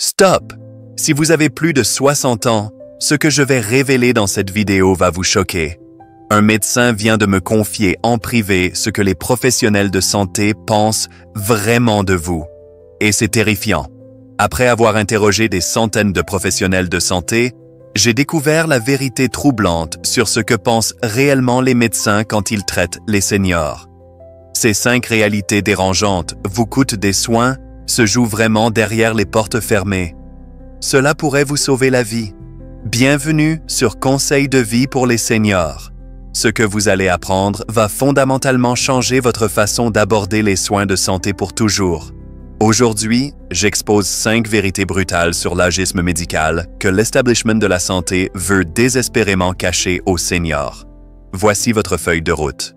Stop! Si vous avez plus de 60 ans, ce que je vais révéler dans cette vidéo va vous choquer. Un médecin vient de me confier en privé ce que les professionnels de santé pensent vraiment de vous. Et c'est terrifiant. Après avoir interrogé des centaines de professionnels de santé, j'ai découvert la vérité troublante sur ce que pensent réellement les médecins quand ils traitent les seniors. Ces 5 réalités dérangeantes vous coûtent des soins, se jouent vraiment derrière les portes fermées. Cela pourrait vous sauver la vie. Bienvenue sur Conseils de vie pour les seniors. Ce que vous allez apprendre va fondamentalement changer votre façon d'aborder les soins de santé pour toujours. Aujourd'hui, j'expose 5 vérités brutales sur l'agisme médical que l'establishment de la santé veut désespérément cacher aux seniors. Voici votre feuille de route.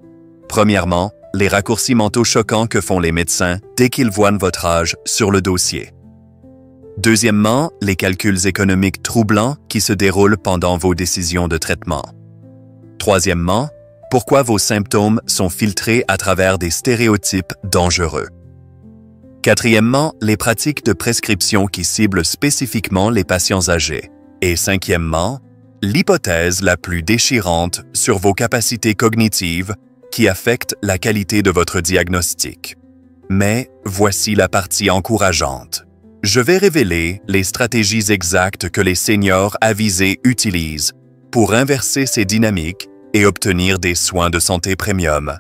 Premièrement, les raccourcis mentaux choquants que font les médecins dès qu'ils voient votre âge sur le dossier. Deuxièmement, les calculs économiques troublants qui se déroulent pendant vos décisions de traitement. Troisièmement, pourquoi vos symptômes sont filtrés à travers des stéréotypes dangereux. Quatrièmement, les pratiques de prescription qui ciblent spécifiquement les patients âgés. Et cinquièmement, l'hypothèse la plus déchirante sur vos capacités cognitives qui affecte la qualité de votre diagnostic. Mais voici la partie encourageante. Je vais révéler les stratégies exactes que les seniors avisés utilisent pour inverser ces dynamiques et obtenir des soins de santé premium.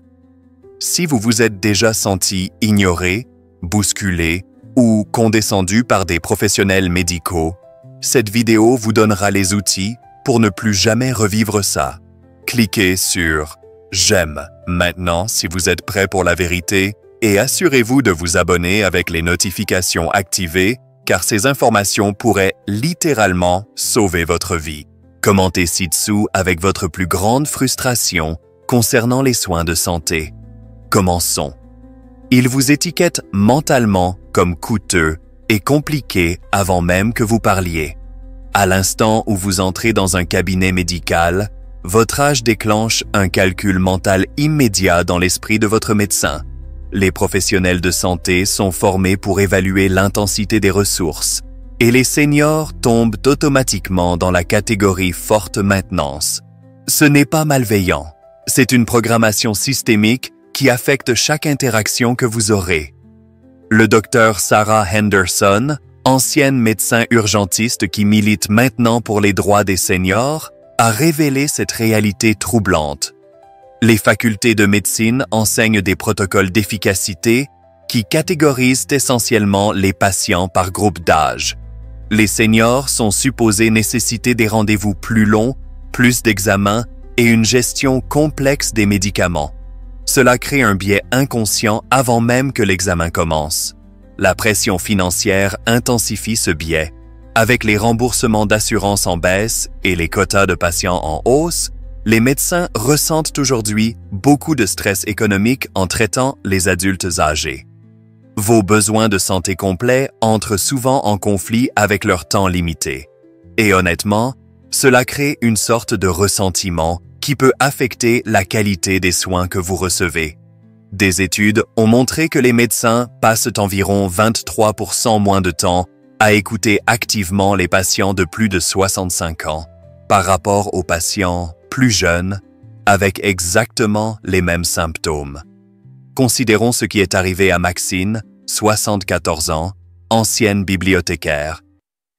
Si vous vous êtes déjà senti ignoré, bousculé ou condescendu par des professionnels médicaux, cette vidéo vous donnera les outils pour ne plus jamais revivre ça. Cliquez sur « J'aime » maintenant si vous êtes prêt pour la vérité et assurez-vous de vous abonner avec les notifications activées car ces informations pourraient littéralement sauver votre vie. Commentez ci-dessous avec votre plus grande frustration concernant les soins de santé. Commençons. Ils vous étiquettent mentalement comme coûteux et compliqués avant même que vous parliez. À l'instant où vous entrez dans un cabinet médical, votre âge déclenche un calcul mental immédiat dans l'esprit de votre médecin. Les professionnels de santé sont formés pour évaluer l'intensité des ressources et les seniors tombent automatiquement dans la catégorie forte maintenance. Ce n'est pas malveillant, c'est une programmation systémique qui affecte chaque interaction que vous aurez. Le docteur Sarah Henderson, ancienne médecin urgentiste qui milite maintenant pour les droits des seniors, a révélé cette réalité troublante. Les facultés de médecine enseignent des protocoles d'efficacité qui catégorisent essentiellement les patients par groupe d'âge. Les seniors sont supposés nécessiter des rendez-vous plus longs, plus d'examens et une gestion complexe des médicaments. Cela crée un biais inconscient avant même que l'examen commence. La pression financière intensifie ce biais. Avec les remboursements d'assurance en baisse et les quotas de patients en hausse, les médecins ressentent aujourd'hui beaucoup de stress économique en traitant les adultes âgés. Vos besoins de santé complets entrent souvent en conflit avec leur temps limité. Et honnêtement, cela crée une sorte de ressentiment qui peut affecter la qualité des soins que vous recevez. Des études ont montré que les médecins passent environ 23% moins de temps à écouter activement les patients de plus de 65 ans par rapport aux patients plus jeunes avec exactement les mêmes symptômes. Considérons ce qui est arrivé à Maxine, 74 ans, ancienne bibliothécaire.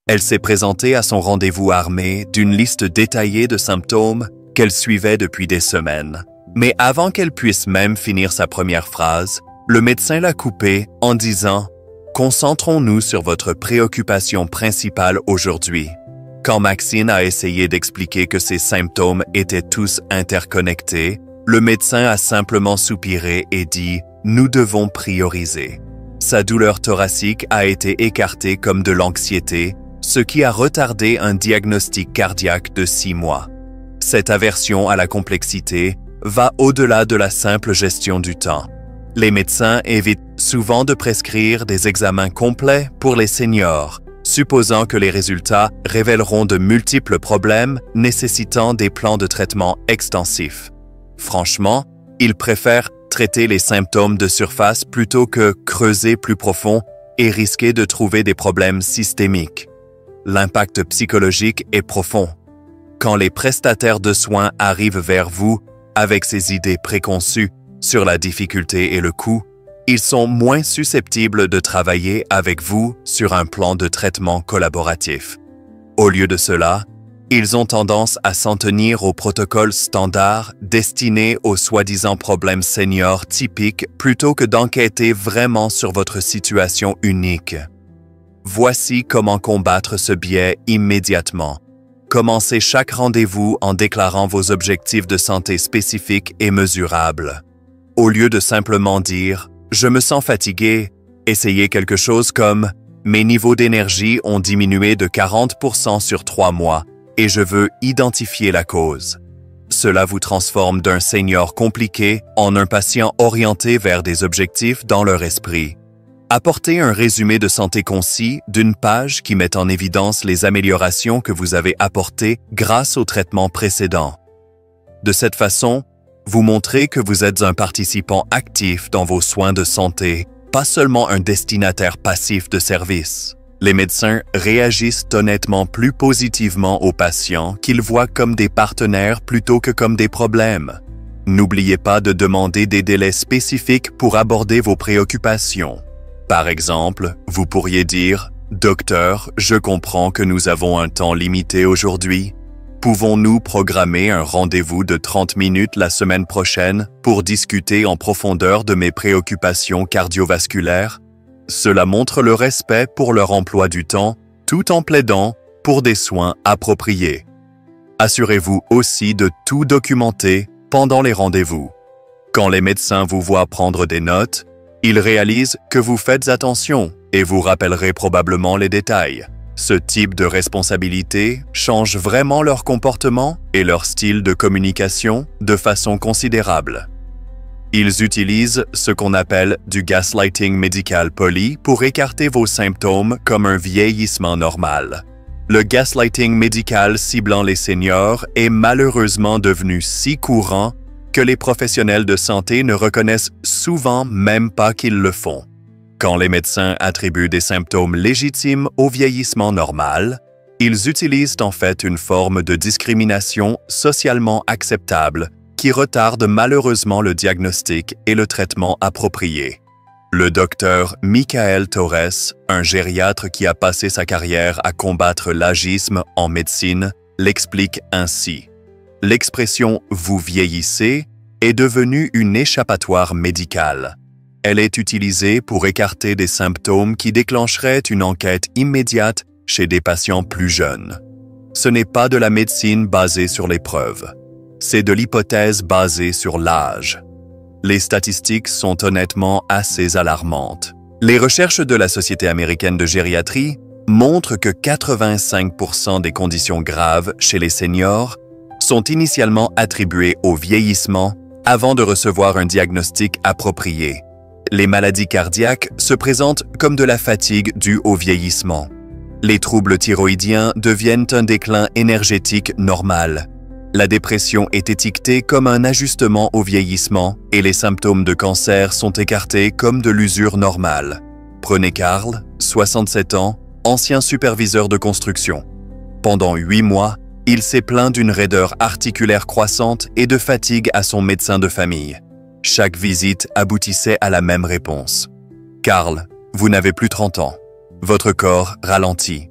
Elle s'est présentée à son rendez-vous armée d'une liste détaillée de symptômes qu'elle suivait depuis des semaines. Mais avant qu'elle puisse même finir sa première phrase, le médecin l'a coupée en disant « Concentrons-nous sur votre préoccupation principale aujourd'hui ». Quand Maxine a essayé d'expliquer que ses symptômes étaient tous interconnectés, le médecin a simplement soupiré et dit « Nous devons prioriser ». Sa douleur thoracique a été écartée comme de l'anxiété, ce qui a retardé un diagnostic cardiaque de 6 mois. Cette aversion à la complexité va au-delà de la simple gestion du temps. Les médecins évitent souvent de prescrire des examens complets pour les seniors, supposant que les résultats révéleront de multiples problèmes nécessitant des plans de traitement extensifs. Franchement, ils préfèrent traiter les symptômes de surface plutôt que creuser plus profond et risquez de trouver des problèmes systémiques. L'impact psychologique est profond. Quand les prestataires de soins arrivent vers vous avec ces idées préconçues sur la difficulté et le coût, ils sont moins susceptibles de travailler avec vous sur un plan de traitement collaboratif. Au lieu de cela, ils ont tendance à s'en tenir aux protocoles standards destinés aux soi-disant problèmes seniors typiques plutôt que d'enquêter vraiment sur votre situation unique. Voici comment combattre ce biais immédiatement. Commencez chaque rendez-vous en déclarant vos objectifs de santé spécifiques et mesurables. Au lieu de simplement dire « Je me sens fatigué », essayez quelque chose comme « Mes niveaux d'énergie ont diminué de 40% sur 3 mois et je veux identifier la cause ». Cela vous transforme d'un senior compliqué en un patient orienté vers des objectifs dans leur esprit. Apportez un résumé de santé concis d'une page qui met en évidence les améliorations que vous avez apportées grâce au traitement précédent. De cette façon, vous montrez que vous êtes un participant actif dans vos soins de santé, pas seulement un destinataire passif de service. Les médecins réagissent honnêtement plus positivement aux patients qu'ils voient comme des partenaires plutôt que comme des problèmes. N'oubliez pas de demander des délais spécifiques pour aborder vos préoccupations. Par exemple, vous pourriez dire « Docteur, je comprends que nous avons un temps limité aujourd'hui. Pouvons-nous programmer un rendez-vous de 30 minutes la semaine prochaine pour discuter en profondeur de mes préoccupations cardiovasculaires ?» Cela montre le respect pour leur emploi du temps, tout en plaidant pour des soins appropriés. Assurez-vous aussi de tout documenter pendant les rendez-vous. Quand les médecins vous voient prendre des notes, ils réalisent que vous faites attention et vous rappellerez probablement les détails. Ce type de responsabilité change vraiment leur comportement et leur style de communication de façon considérable. Ils utilisent ce qu'on appelle du gaslighting médical poli pour écarter vos symptômes comme un vieillissement normal. Le gaslighting médical ciblant les seniors est malheureusement devenu si courant que les professionnels de santé ne reconnaissent souvent même pas qu'ils le font. Quand les médecins attribuent des symptômes légitimes au vieillissement normal, ils utilisent en fait une forme de discrimination socialement acceptable qui retarde malheureusement le diagnostic et le traitement approprié. Le docteur Michael Torres, un gériatre qui a passé sa carrière à combattre l'agisme en médecine, l'explique ainsi. L'expression « vous vieillissez » est devenue une échappatoire médicale. Elle est utilisée pour écarter des symptômes qui déclencheraient une enquête immédiate chez des patients plus jeunes. Ce n'est pas de la médecine basée sur les preuves. C'est de l'hypothèse basée sur l'âge. Les statistiques sont honnêtement assez alarmantes. Les recherches de la Société américaine de gériatrie montrent que 85% des conditions graves chez les seniors sont initialement attribuées au vieillissement avant de recevoir un diagnostic approprié. Les maladies cardiaques se présentent comme de la fatigue due au vieillissement. Les troubles thyroïdiens deviennent un déclin énergétique normal. La dépression est étiquetée comme un ajustement au vieillissement et les symptômes de cancer sont écartés comme de l'usure normale. Prenez Carl, 67 ans, ancien superviseur de construction. Pendant 8 mois, il s'est plaint d'une raideur articulaire croissante et de fatigue à son médecin de famille. Chaque visite aboutissait à la même réponse. « Carl, vous n'avez plus 30 ans. Votre corps ralentit. »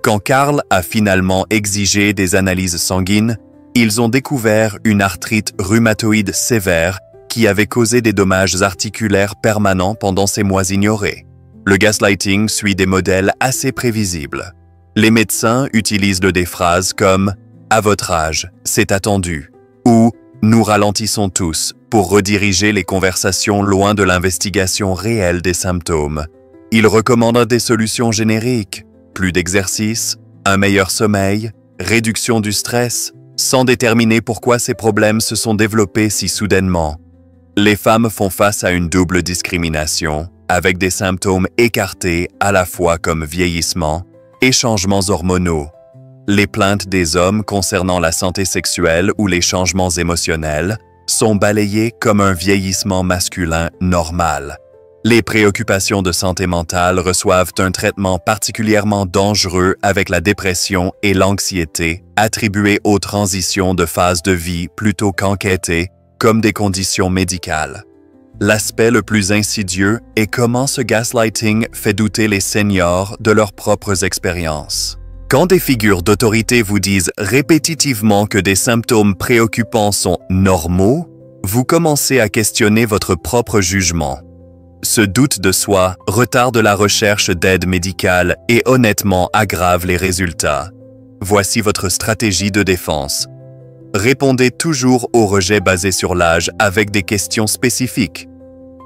Quand Carl a finalement exigé des analyses sanguines, ils ont découvert une arthrite rhumatoïde sévère qui avait causé des dommages articulaires permanents pendant ces mois ignorés. Le gaslighting suit des modèles assez prévisibles. Les médecins utilisent des phrases comme « à votre âge, c'est attendu » ou « nous ralentissons tous » pour rediriger les conversations loin de l'investigation réelle des symptômes. Ils recommandent des solutions génériques, plus d'exercice, un meilleur sommeil, réduction du stress, sans déterminer pourquoi ces problèmes se sont développés si soudainement. Les femmes font face à une double discrimination, avec des symptômes écartés à la fois comme vieillissement et changements hormonaux. Les plaintes des hommes concernant la santé sexuelle ou les changements émotionnels sont balayées comme un vieillissement masculin normal. Les préoccupations de santé mentale reçoivent un traitement particulièrement dangereux avec la dépression et l'anxiété, attribuées aux transitions de phase de vie plutôt qu'enquêtées comme des conditions médicales. L'aspect le plus insidieux est comment ce gaslighting fait douter les seniors de leurs propres expériences. Quand des figures d'autorité vous disent répétitivement que des symptômes préoccupants sont normaux, vous commencez à questionner votre propre jugement. Ce doute de soi retarde la recherche d'aide médicale et honnêtement aggrave les résultats. Voici votre stratégie de défense. Répondez toujours au rejet basé sur l'âge avec des questions spécifiques.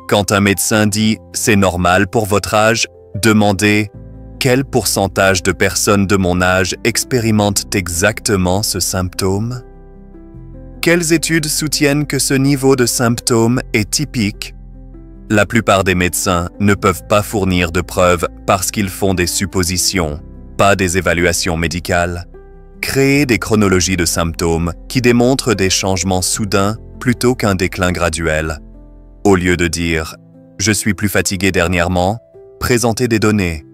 Quand un médecin dit « c'est normal pour votre âge », demandez « quel pourcentage de personnes de mon âge expérimentent exactement ce symptôme ?» Quelles études soutiennent que ce niveau de symptômes est typique? La plupart des médecins ne peuvent pas fournir de preuves parce qu'ils font des suppositions, pas des évaluations médicales. Créez des chronologies de symptômes qui démontrent des changements soudains plutôt qu'un déclin graduel. Au lieu de dire « je suis plus fatigué dernièrement », présentez des données.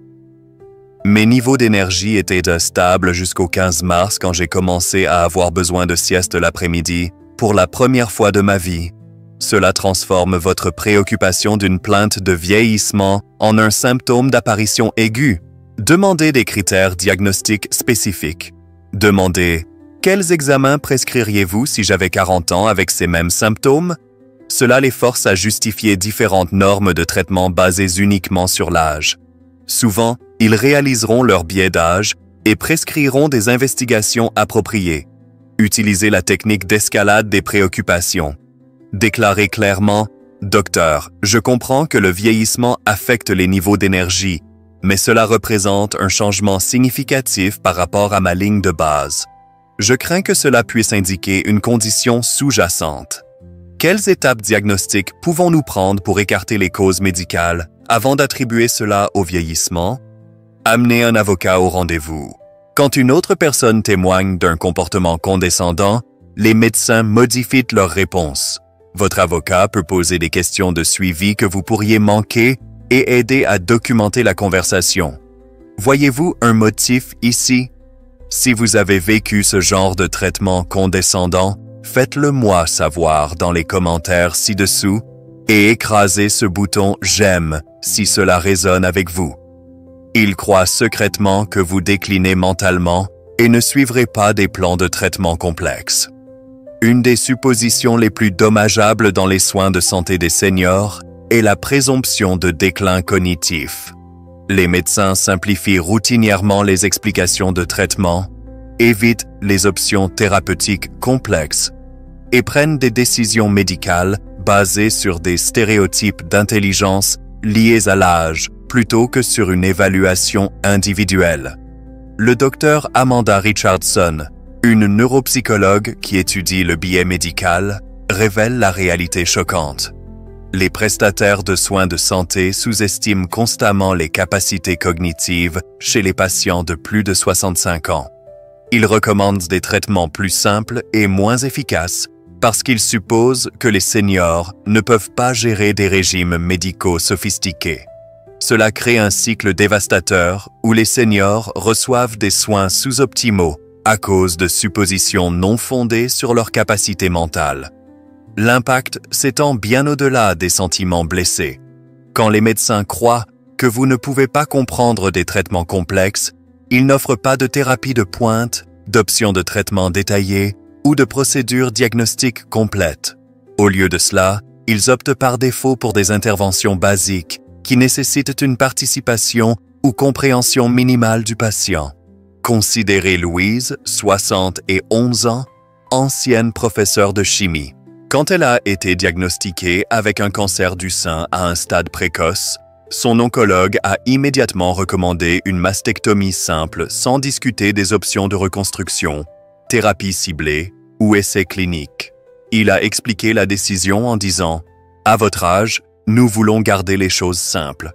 Mes niveaux d'énergie étaient stables jusqu'au 15 mars quand j'ai commencé à avoir besoin de sieste l'après-midi pour la première fois de ma vie. Cela transforme votre préoccupation d'une plainte de vieillissement en un symptôme d'apparition aiguë. Demandez des critères diagnostiques spécifiques. Demandez « quels examens prescririez-vous si j'avais 40 ans avec ces mêmes symptômes ?» Cela les force à justifier différentes normes de traitement basées uniquement sur l'âge. Souvent, ils réaliseront leur biais d'âge et prescriront des investigations appropriées. Utilisez la technique d'escalade des préoccupations. Déclarez clairement « Docteur, je comprends que le vieillissement affecte les niveaux d'énergie, mais cela représente un changement significatif par rapport à ma ligne de base. Je crains que cela puisse indiquer une condition sous-jacente. Quelles étapes diagnostiques pouvons-nous prendre pour écarter les causes médicales avant d'attribuer cela au vieillissement? Amenez un avocat au rendez-vous. Quand une autre personne témoigne d'un comportement condescendant, les médecins modifient leur réponse. Votre avocat peut poser des questions de suivi que vous pourriez manquer et aider à documenter la conversation. Voyez-vous un motif ici? Si vous avez vécu ce genre de traitement condescendant, faites-le moi savoir dans les commentaires ci-dessous et écrasez ce bouton « J'aime » si cela résonne avec vous. Ils croient secrètement que vous déclinez mentalement et ne suivrez pas des plans de traitement complexes. Une des suppositions les plus dommageables dans les soins de santé des seniors est la présomption de déclin cognitif. Les médecins simplifient routinièrement les explications de traitement, évitent les options thérapeutiques complexes et prennent des décisions médicales basées sur des stéréotypes d'intelligence liés à l'âge plutôt que sur une évaluation individuelle. Le docteur Amanda Richardson, une neuropsychologue qui étudie le biais médical, révèle la réalité choquante. Les prestataires de soins de santé sous-estiment constamment les capacités cognitives chez les patients de plus de 65 ans. Ils recommandent des traitements plus simples et moins efficaces parce qu'ils supposent que les seniors ne peuvent pas gérer des régimes médicaux sophistiqués. Cela crée un cycle dévastateur où les seniors reçoivent des soins sous-optimaux à cause de suppositions non fondées sur leur capacité mentale. L'impact s'étend bien au-delà des sentiments blessés. Quand les médecins croient que vous ne pouvez pas comprendre des traitements complexes, ils n'offrent pas de thérapie de pointe, d'options de traitement détaillées ou de procédures diagnostiques complètes. Au lieu de cela, ils optent par défaut pour des interventions basiques qui nécessitent une participation ou compréhension minimale du patient. Considérez Louise, 71 ans, ancienne professeure de chimie. Quand elle a été diagnostiquée avec un cancer du sein à un stade précoce, son oncologue a immédiatement recommandé une mastectomie simple sans discuter des options de reconstruction, thérapie ciblée ou essais cliniques. Il a expliqué la décision en disant « À votre âge, nous voulons garder les choses simples. »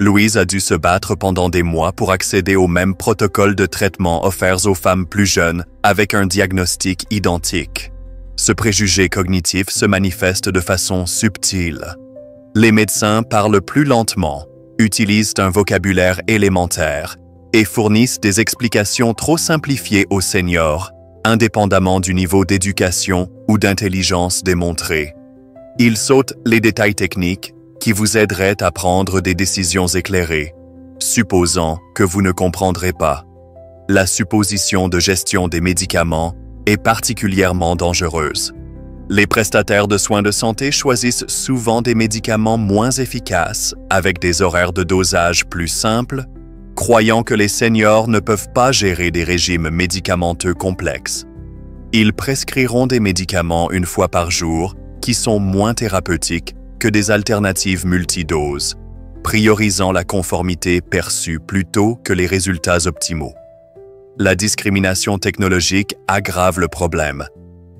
Louise a dû se battre pendant des mois pour accéder au même protocole de traitement offerts aux femmes plus jeunes avec un diagnostic identique. Ce préjugé cognitif se manifeste de façon subtile. Les médecins parlent plus lentement, utilisent un vocabulaire élémentaire et fournissent des explications trop simplifiées aux seniors, indépendamment du niveau d'éducation ou d'intelligence démontré. Ils sautent les détails techniques qui vous aideraient à prendre des décisions éclairées, supposant que vous ne comprendrez pas. La supposition de gestion des médicaments est particulièrement dangereuse. Les prestataires de soins de santé choisissent souvent des médicaments moins efficaces avec des horaires de dosage plus simples, croyant que les seniors ne peuvent pas gérer des régimes médicamenteux complexes. Ils prescriront des médicaments une fois par jour qui sont moins thérapeutiques que des alternatives multidoses, priorisant la conformité perçue plutôt que les résultats optimaux. La discrimination technologique aggrave le problème.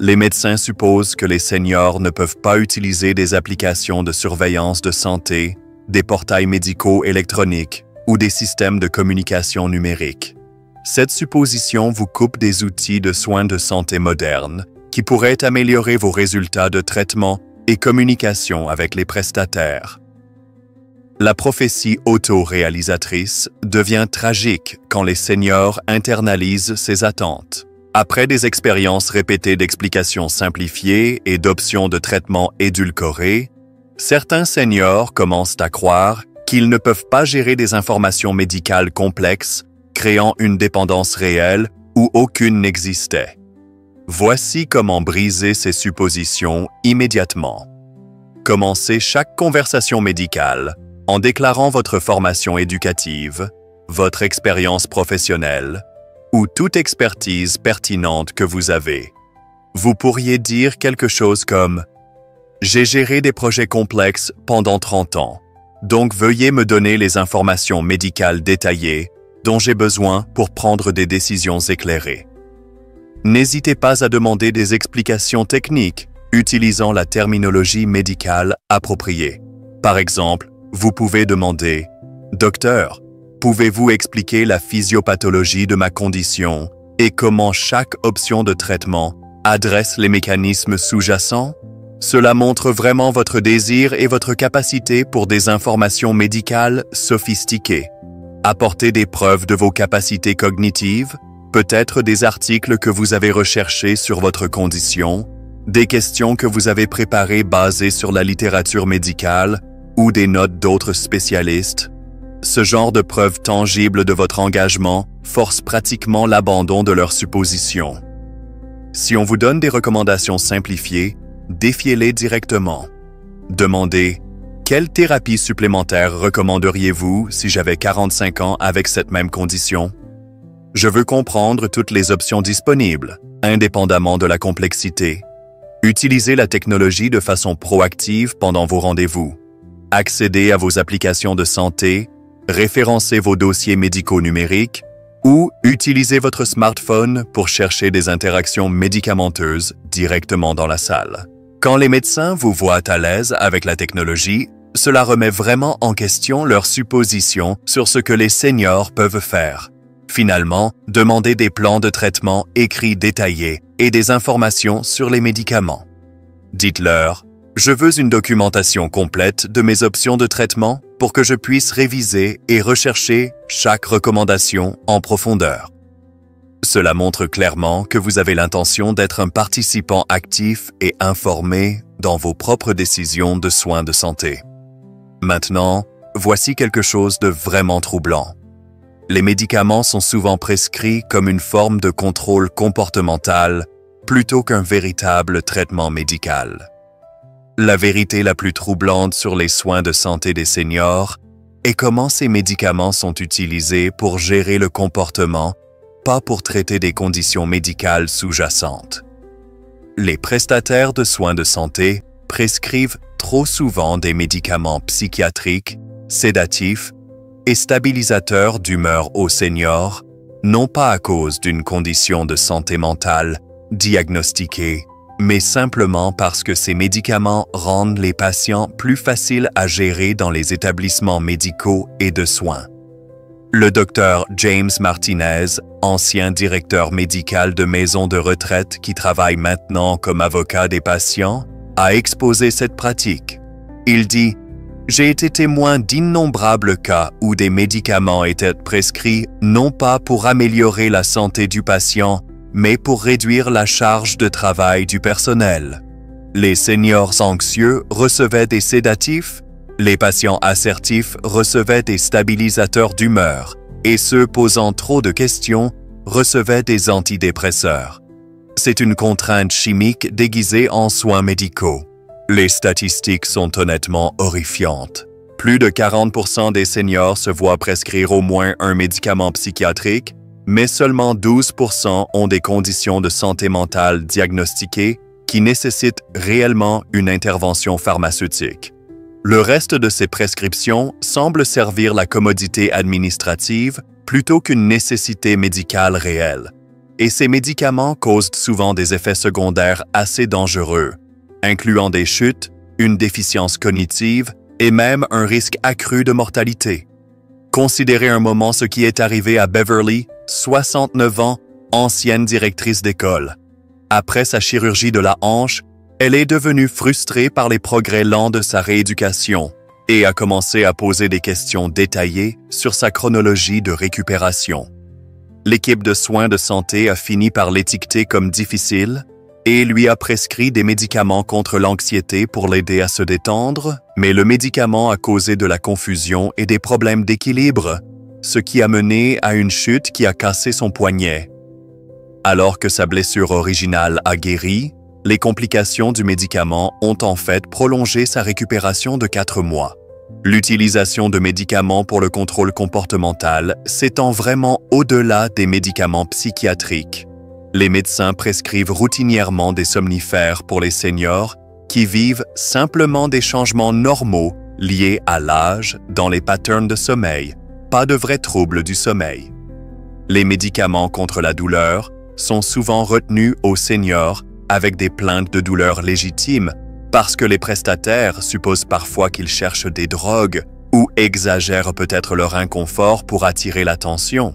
Les médecins supposent que les seniors ne peuvent pas utiliser des applications de surveillance de santé, des portails médicaux électroniques ou des systèmes de communication numérique. Cette supposition vous coupe des outils de soins de santé modernes qui pourraient améliorer vos résultats de traitement et communication avec les prestataires. La prophétie auto-réalisatrice devient tragique quand les seniors internalisent ces attentes. Après des expériences répétées d'explications simplifiées et d'options de traitement édulcorées, certains seniors commencent à croire qu'ils ne peuvent pas gérer des informations médicales complexes, créant une dépendance réelle où aucune n'existait. Voici comment briser ces suppositions immédiatement. Commencez chaque conversation médicale en déclarant votre formation éducative, votre expérience professionnelle ou toute expertise pertinente que vous avez. Vous pourriez dire quelque chose comme « J'ai géré des projets complexes pendant 30 ans, donc veuillez me donner les informations médicales détaillées dont j'ai besoin pour prendre des décisions éclairées. » N'hésitez pas à demander des explications techniques utilisant la terminologie médicale appropriée. Par exemple, vous pouvez demander « Docteur, pouvez-vous expliquer la physiopathologie de ma condition et comment chaque option de traitement adresse les mécanismes sous-jacents? Cela montre vraiment votre désir et votre capacité pour des informations médicales sophistiquées. Apportez des preuves de vos capacités cognitives, peut-être des articles que vous avez recherchés sur votre condition, des questions que vous avez préparées basées sur la littérature médicale ou des notes d'autres spécialistes. Ce genre de preuves tangibles de votre engagement force pratiquement l'abandon de leurs suppositions. Si on vous donne des recommandations simplifiées, défiez-les directement. Demandez « Quelle thérapie supplémentaire recommanderiez-vous si j'avais 45 ans avec cette même condition? Je veux comprendre toutes les options disponibles, indépendamment de la complexité. Utilisez la technologie de façon proactive pendant vos rendez-vous. Accédez à vos applications de santé, référencez vos dossiers médicaux numériques ou utilisez votre smartphone pour chercher des interactions médicamenteuses directement dans la salle. Quand les médecins vous voient à l'aise avec la technologie, cela remet vraiment en question leurs suppositions sur ce que les seniors peuvent faire. Finalement, demandez des plans de traitement écrits détaillés et des informations sur les médicaments. Dites-leur « Je veux une documentation complète de mes options de traitement pour que je puisse réviser et rechercher chaque recommandation en profondeur. » Cela montre clairement que vous avez l'intention d'être un participant actif et informé dans vos propres décisions de soins de santé. Maintenant, voici quelque chose de vraiment troublant. Les médicaments sont souvent prescrits comme une forme de contrôle comportemental plutôt qu'un véritable traitement médical. La vérité la plus troublante sur les soins de santé des seniors est comment ces médicaments sont utilisés pour gérer le comportement, pas pour traiter des conditions médicales sous-jacentes. Les prestataires de soins de santé prescrivent trop souvent des médicaments psychiatriques, sédatifs et stabilisateurs d'humeur aux seniors, non pas à cause d'une condition de santé mentale diagnostiquée, mais simplement parce que ces médicaments rendent les patients plus faciles à gérer dans les établissements médicaux et de soins. Le docteur James Martinez, ancien directeur médical de maison de retraite qui travaille maintenant comme avocat des patients, a exposé cette pratique. Il dit J'ai été témoin d'innombrables cas où des médicaments étaient prescrits non pas pour améliorer la santé du patient, mais pour réduire la charge de travail du personnel. Les seniors anxieux recevaient des sédatifs, les patients assertifs recevaient des stabilisateurs d'humeur, et ceux posant trop de questions recevaient des antidépresseurs. C'est une contrainte chimique déguisée en soins médicaux. Les statistiques sont honnêtement horrifiantes. Plus de 40% des seniors se voient prescrire au moins un médicament psychiatrique, mais seulement 12% ont des conditions de santé mentale diagnostiquées qui nécessitent réellement une intervention pharmaceutique. Le reste de ces prescriptions semble servir la commodité administrative plutôt qu'une nécessité médicale réelle. Et ces médicaments causent souvent des effets secondaires assez dangereux, incluant des chutes, une déficience cognitive et même un risque accru de mortalité. Considérez un moment ce qui est arrivé à Beverly, 69 ans, ancienne directrice d'école. Après sa chirurgie de la hanche, elle est devenue frustrée par les progrès lents de sa rééducation et a commencé à poser des questions détaillées sur sa chronologie de récupération. L'équipe de soins de santé a fini par l'étiqueter comme difficile et lui a prescrit des médicaments contre l'anxiété pour l'aider à se détendre, mais le médicament a causé de la confusion et des problèmes d'équilibre, ce qui a mené à une chute qui a cassé son poignet. Alors que sa blessure originale a guéri, les complications du médicament ont en fait prolongé sa récupération de 4 mois. L'utilisation de médicaments pour le contrôle comportemental s'étend vraiment au-delà des médicaments psychiatriques. Les médecins prescrivent routinièrement des somnifères pour les seniors qui vivent simplement des changements normaux liés à l'âge dans les patterns de sommeil, pas de vrais troubles du sommeil. Les médicaments contre la douleur sont souvent retenus aux seniors avec des plaintes de douleur légitimes parce que les prestataires supposent parfois qu'ils cherchent des drogues ou exagèrent peut-être leur inconfort pour attirer l'attention.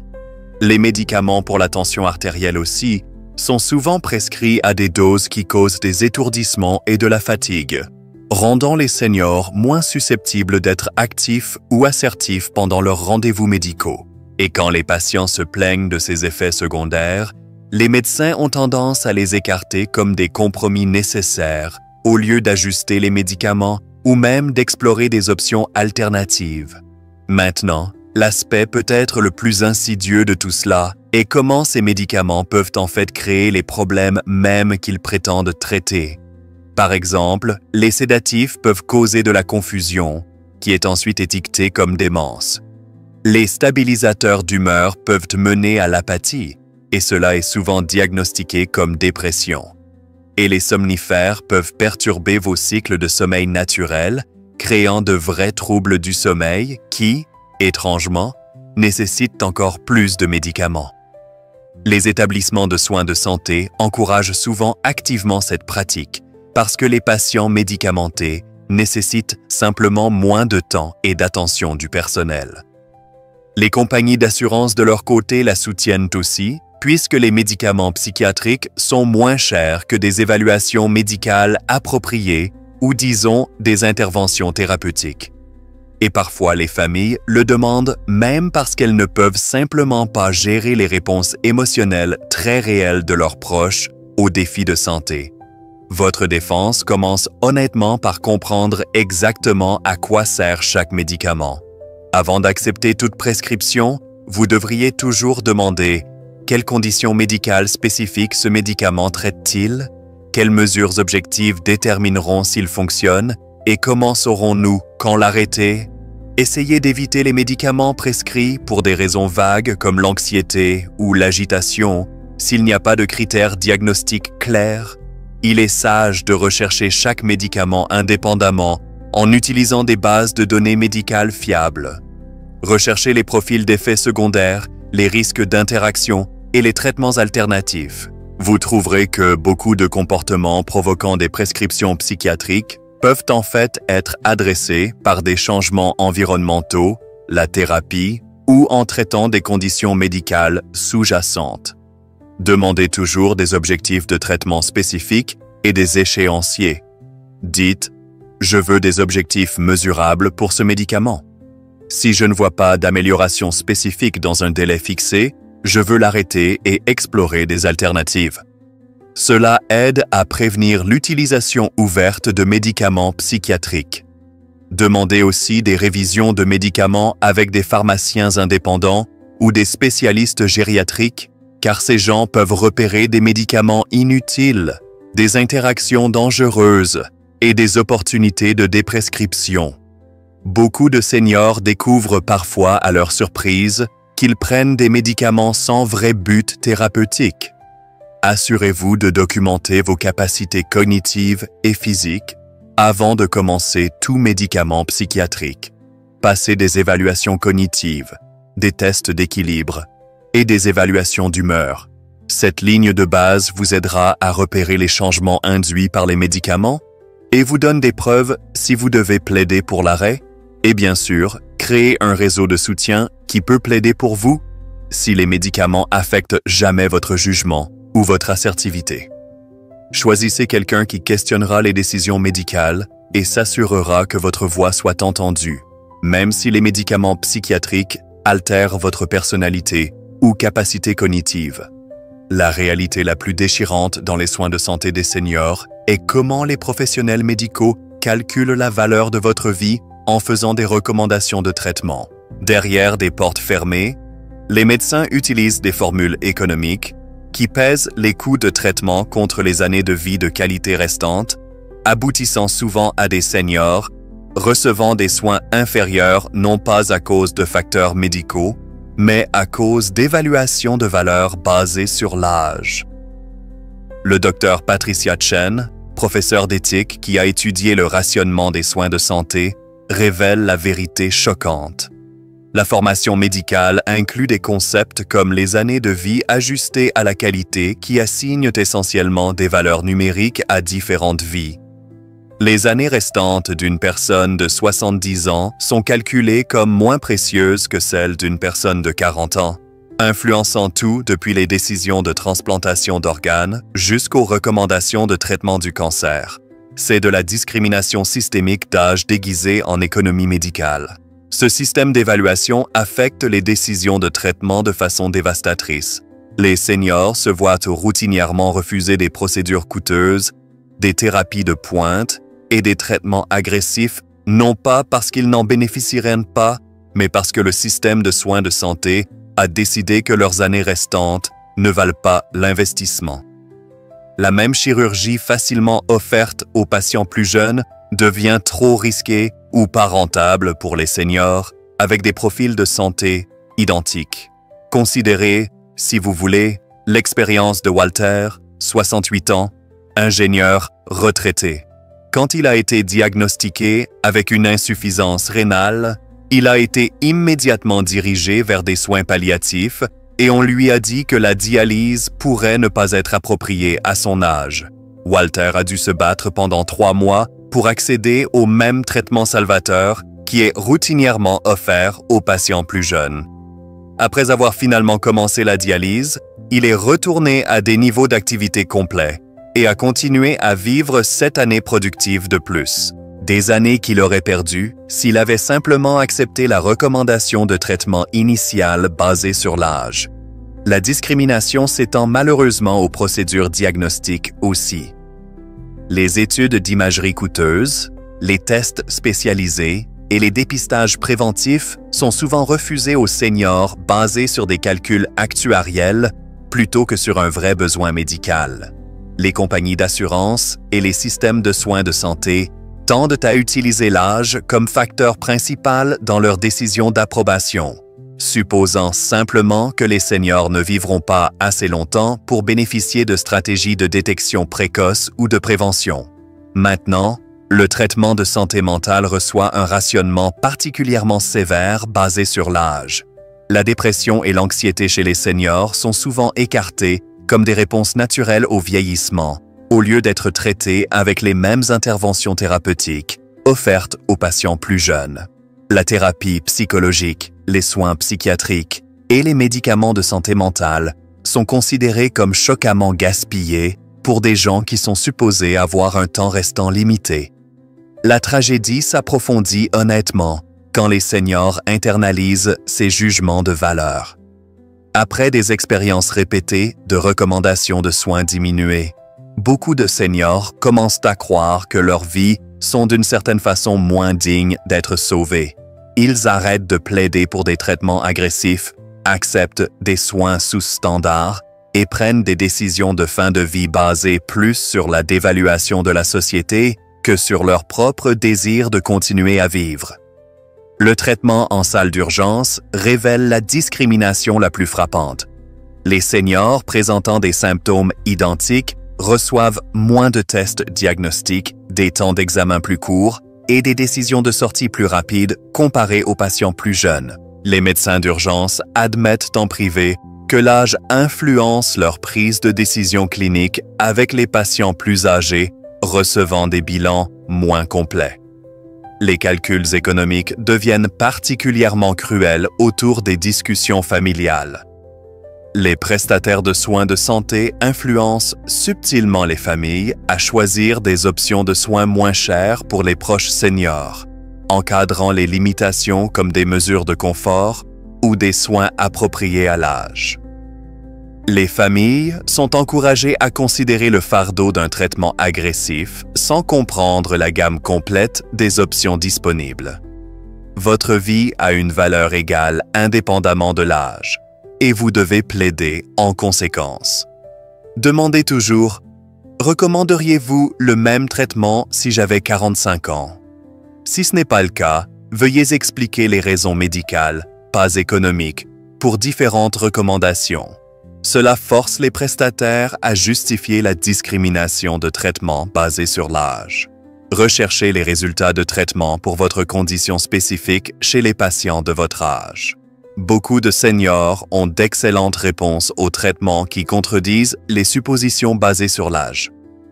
Les médicaments pour la tension artérielle aussi sont souvent prescrits à des doses qui causent des étourdissements et de la fatigue, rendant les seniors moins susceptibles d'être actifs ou assertifs pendant leurs rendez-vous médicaux. Et quand les patients se plaignent de ces effets secondaires, les médecins ont tendance à les écarter comme des compromis nécessaires au lieu d'ajuster les médicaments ou même d'explorer des options alternatives. Maintenant, l'aspect peut-être le plus insidieux de tout cela est comment ces médicaments peuvent en fait créer les problèmes même qu'ils prétendent traiter. Par exemple, les sédatifs peuvent causer de la confusion, qui est ensuite étiquetée comme démence. Les stabilisateurs d'humeur peuvent mener à l'apathie, et cela est souvent diagnostiqué comme dépression. Et les somnifères peuvent perturber vos cycles de sommeil naturels, créant de vrais troubles du sommeil qui, étrangement, nécessitent encore plus de médicaments. Les établissements de soins de santé encouragent souvent activement cette pratique parce que les patients médicamentés nécessitent simplement moins de temps et d'attention du personnel. Les compagnies d'assurance de leur côté la soutiennent aussi, puisque les médicaments psychiatriques sont moins chers que des évaluations médicales appropriées ou disons des interventions thérapeutiques. Et parfois les familles le demandent même parce qu'elles ne peuvent simplement pas gérer les réponses émotionnelles très réelles de leurs proches aux défis de santé. Votre défense commence honnêtement par comprendre exactement à quoi sert chaque médicament. Avant d'accepter toute prescription, vous devriez toujours demander quelles conditions médicales spécifiques ce médicament traite-t-il? Quelles mesures objectives détermineront s'il fonctionne? Et comment saurons-nous quand l'arrêter? Essayez d'éviter les médicaments prescrits pour des raisons vagues comme l'anxiété ou l'agitation. S'il n'y a pas de critères diagnostiques clairs, il est sage de rechercher chaque médicament indépendamment en utilisant des bases de données médicales fiables. Recherchez les profils d'effets secondaires, les risques d'interaction et les traitements alternatifs. Vous trouverez que beaucoup de comportements provoquant des prescriptions psychiatriques peuvent en fait être adressés par des changements environnementaux, la thérapie ou en traitant des conditions médicales sous-jacentes. Demandez toujours des objectifs de traitement spécifiques et des échéanciers. Dites Je veux des objectifs mesurables pour ce médicament. Si je ne vois pas d'amélioration spécifique dans un délai fixé, je veux l'arrêter et explorer des alternatives. Cela aide à prévenir l'utilisation ouverte de médicaments psychiatriques. Demandez aussi des révisions de médicaments avec des pharmaciens indépendants ou des spécialistes gériatriques, car ces gens peuvent repérer des médicaments inutiles, des interactions dangereuses et des opportunités de déprescription. Beaucoup de seniors découvrent parfois à leur surprise qu'ils prennent des médicaments sans vrai but thérapeutique. Assurez-vous de documenter vos capacités cognitives et physiques avant de commencer tout médicament psychiatrique. Passez des évaluations cognitives, des tests d'équilibre et des évaluations d'humeur. Cette ligne de base vous aidera à repérer les changements induits par les médicaments et vous donne des preuves si vous devez plaider pour l'arrêt. Et bien sûr, créez un réseau de soutien qui peut plaider pour vous si les médicaments affectent jamais votre jugement ou votre assertivité. Choisissez quelqu'un qui questionnera les décisions médicales et s'assurera que votre voix soit entendue, même si les médicaments psychiatriques altèrent votre personnalité ou capacité cognitive. La réalité la plus déchirante dans les soins de santé des seniors est comment les professionnels médicaux calculent la valeur de votre vie en faisant des recommandations de traitement. Derrière des portes fermées, les médecins utilisent des formules économiques qui pèsent les coûts de traitement contre les années de vie de qualité restantes, aboutissant souvent à des seniors recevant des soins inférieurs non pas à cause de facteurs médicaux, mais à cause d'évaluations de valeur basées sur l'âge. Le docteur Patricia Chen, professeur d'éthique qui a étudié le rationnement des soins de santé, révèle la vérité choquante. La formation médicale inclut des concepts comme les années de vie ajustées à la qualité qui assignent essentiellement des valeurs numériques à différentes vies. Les années restantes d'une personne de 70 ans sont calculées comme moins précieuses que celles d'une personne de 40 ans, influençant tout depuis les décisions de transplantation d'organes jusqu'aux recommandations de traitement du cancer. C'est de la discrimination systémique d'âge déguisée en économie médicale. Ce système d'évaluation affecte les décisions de traitement de façon dévastatrice. Les seniors se voient routinièrement refuser des procédures coûteuses, des thérapies de pointe et des traitements agressifs, non pas parce qu'ils n'en bénéficieraient pas, mais parce que le système de soins de santé a décidé que leurs années restantes ne valent pas l'investissement. La même chirurgie facilement offerte aux patients plus jeunes devient trop risquée ou pas rentable pour les seniors avec des profils de santé identiques. Considérez, si vous voulez, l'expérience de Walter, 68 ans, ingénieur retraité. Quand il a été diagnostiqué avec une insuffisance rénale, il a été immédiatement dirigé vers des soins palliatifs et on lui a dit que la dialyse pourrait ne pas être appropriée à son âge. Walter a dû se battre pendant 3 mois pour accéder au même traitement salvateur qui est routinièrement offert aux patients plus jeunes. Après avoir finalement commencé la dialyse, il est retourné à des niveaux d'activité complets et a continué à vivre 7 années productives de plus. Des années qu'il aurait perdues s'il avait simplement accepté la recommandation de traitement initial basée sur l'âge. La discrimination s'étend malheureusement aux procédures diagnostiques aussi. Les études d'imagerie coûteuses, les tests spécialisés et les dépistages préventifs sont souvent refusés aux seniors basés sur des calculs actuariels plutôt que sur un vrai besoin médical. Les compagnies d'assurance et les systèmes de soins de santé tendent à utiliser l'âge comme facteur principal dans leurs décisions d'approbation, supposant simplement que les seniors ne vivront pas assez longtemps pour bénéficier de stratégies de détection précoce ou de prévention. Maintenant, le traitement de santé mentale reçoit un rationnement particulièrement sévère basé sur l'âge. La dépression et l'anxiété chez les seniors sont souvent écartées comme des réponses naturelles au vieillissement, au lieu d'être traitées avec les mêmes interventions thérapeutiques offertes aux patients plus jeunes. La thérapie psychologique, les soins psychiatriques et les médicaments de santé mentale sont considérés comme choquamment gaspillés pour des gens qui sont supposés avoir un temps restant limité. La tragédie s'approfondit honnêtement quand les seniors internalisent ces jugements de valeur. Après des expériences répétées de recommandations de soins diminuées, beaucoup de seniors commencent à croire que leurs vies sont d'une certaine façon moins dignes d'être sauvées. Ils arrêtent de plaider pour des traitements agressifs, acceptent des soins sous standard et prennent des décisions de fin de vie basées plus sur la dévaluation de la société que sur leur propre désir de continuer à vivre. Le traitement en salle d'urgence révèle la discrimination la plus frappante. Les seniors présentant des symptômes identiques reçoivent moins de tests diagnostiques, des temps d'examen plus courts et des décisions de sortie plus rapides comparées aux patients plus jeunes. Les médecins d'urgence admettent en privé que l'âge influence leur prise de décision clinique avec les patients plus âgés recevant des bilans moins complets. Les calculs économiques deviennent particulièrement cruels autour des discussions familiales. Les prestataires de soins de santé influencent subtilement les familles à choisir des options de soins moins chères pour les proches seniors, encadrant les limitations comme des mesures de confort ou des soins appropriés à l'âge. Les familles sont encouragées à considérer le fardeau d'un traitement agressif sans comprendre la gamme complète des options disponibles. Votre vie a une valeur égale indépendamment de l'âge, et vous devez plaider en conséquence. Demandez toujours « Recommanderiez-vous le même traitement si j'avais 45 ans ?» Si ce n'est pas le cas, veuillez expliquer les raisons médicales, pas économiques, pour différentes recommandations. Cela force les prestataires à justifier la discrimination de traitement basé sur l'âge. Recherchez les résultats de traitement pour votre condition spécifique chez les patients de votre âge. Beaucoup de seniors ont d'excellentes réponses aux traitements qui contredisent les suppositions basées sur l'âge.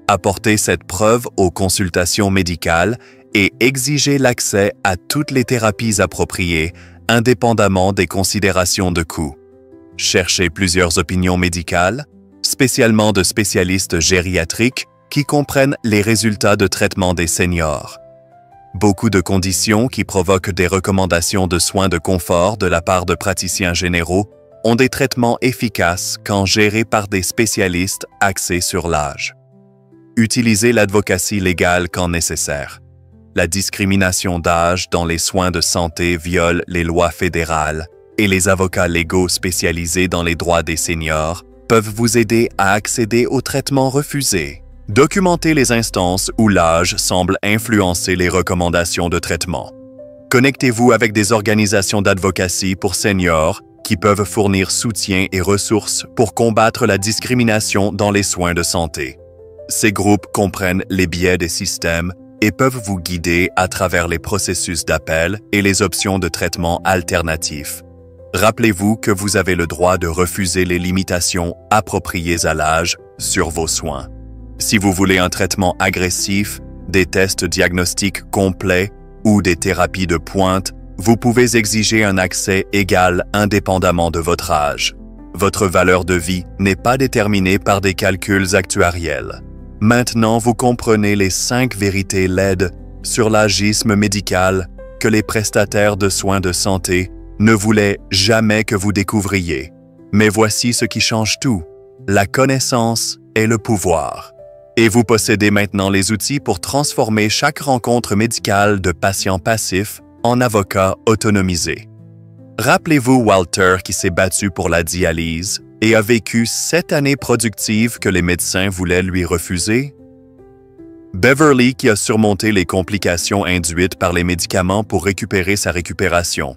Apportez cette preuve aux consultations médicales et exigez l'accès à toutes les thérapies appropriées, indépendamment des considérations de coût. Cherchez plusieurs opinions médicales, spécialement de spécialistes gériatriques qui comprennent les résultats de traitement des seniors. Beaucoup de conditions qui provoquent des recommandations de soins de confort de la part de praticiens généraux ont des traitements efficaces quand gérés par des spécialistes axés sur l'âge. Utilisez l'advocatie légale quand nécessaire. La discrimination d'âge dans les soins de santé viole les lois fédérales et les avocats légaux spécialisés dans les droits des seniors peuvent vous aider à accéder aux traitements refusés. Documentez les instances où l'âge semble influencer les recommandations de traitement. Connectez-vous avec des organisations d'advocacy pour seniors qui peuvent fournir soutien et ressources pour combattre la discrimination dans les soins de santé. Ces groupes comprennent les biais des systèmes et peuvent vous guider à travers les processus d'appel et les options de traitement alternatifs. Rappelez-vous que vous avez le droit de refuser les limitations appropriées à l'âge sur vos soins. Si vous voulez un traitement agressif, des tests diagnostiques complets ou des thérapies de pointe, vous pouvez exiger un accès égal indépendamment de votre âge. Votre valeur de vie n'est pas déterminée par des calculs actuariels. Maintenant, vous comprenez les 5 vérités laides sur l'agisme médical que les prestataires de soins de santé ne voulaient jamais que vous découvriez. Mais voici ce qui change tout. La connaissance et le pouvoir. Et vous possédez maintenant les outils pour transformer chaque rencontre médicale de patient passif en avocat autonomisé. Rappelez-vous Walter qui s'est battu pour la dialyse et a vécu 7 années productives que les médecins voulaient lui refuser? Beverly qui a surmonté les complications induites par les médicaments pour récupérer sa récupération.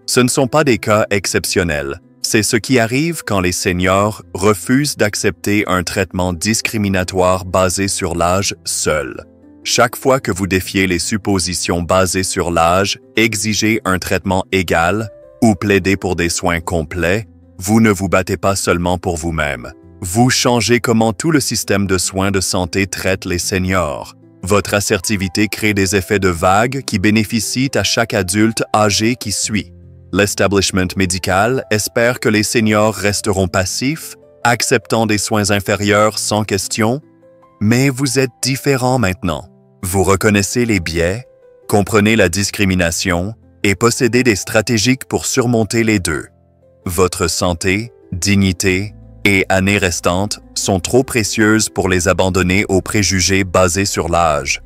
Ce ne sont pas des cas exceptionnels. C'est ce qui arrive quand les seniors refusent d'accepter un traitement discriminatoire basé sur l'âge seul. Chaque fois que vous défiez les suppositions basées sur l'âge, exigez un traitement égal ou plaidez pour des soins complets, vous ne vous battez pas seulement pour vous-même. Vous changez comment tout le système de soins de santé traite les seniors. Votre assertivité crée des effets de vague qui bénéficient à chaque adulte âgé qui suit. L'establishment médical espère que les seniors resteront passifs, acceptant des soins inférieurs sans question, mais vous êtes différent maintenant. Vous reconnaissez les biais, comprenez la discrimination et possédez des stratégies pour surmonter les deux. Votre santé, dignité et années restantes sont trop précieuses pour les abandonner aux préjugés basés sur l'âge.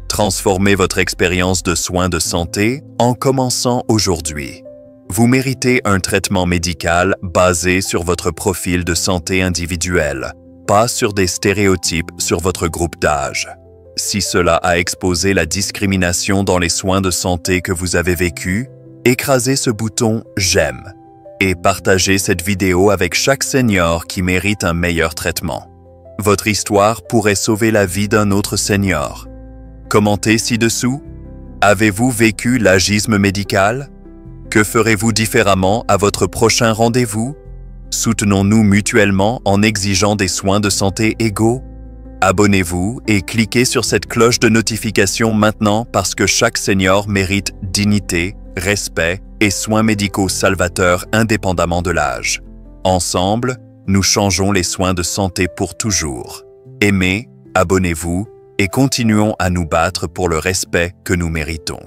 Transformez votre expérience de soins de santé en commençant aujourd'hui. Vous méritez un traitement médical basé sur votre profil de santé individuel, pas sur des stéréotypes sur votre groupe d'âge. Si cela a exposé la discrimination dans les soins de santé que vous avez vécu, écrasez ce bouton « J'aime » et partagez cette vidéo avec chaque senior qui mérite un meilleur traitement. Votre histoire pourrait sauver la vie d'un autre senior. Commentez ci-dessous. Avez-vous vécu l'agisme médical? Que ferez-vous différemment à votre prochain rendez-vous? Soutenons-nous mutuellement en exigeant des soins de santé égaux. Abonnez-vous et cliquez sur cette cloche de notification maintenant parce que chaque senior mérite dignité, respect et soins médicaux salvateurs indépendamment de l'âge. Ensemble, nous changeons les soins de santé pour toujours. Aimez, abonnez-vous et continuons à nous battre pour le respect que nous méritons.